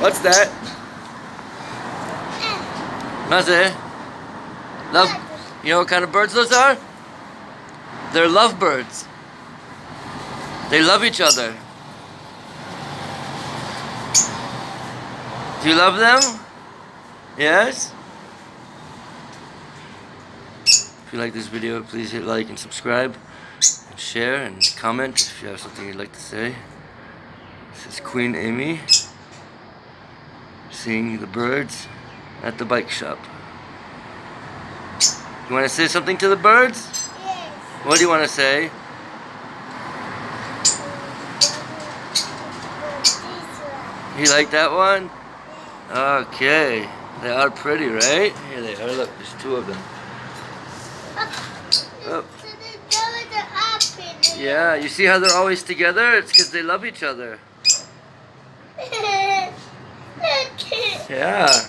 What's that? What's it? Love. You know what kind of birds those are? They're lovebirds. They love each other. Do you love them? Yes? If you like this video, please hit like and subscribe. And share and comment if you have something you'd like to say. This is Queen Amy seeing the birds at the bike shop. You want to say something to the birds? Yes. What do you want to say? You like that one? Okay. They are pretty, right? Here they are. Look, there's two of them. Oh. Yeah, you see how they're always together? It's because they love each other. Yeah.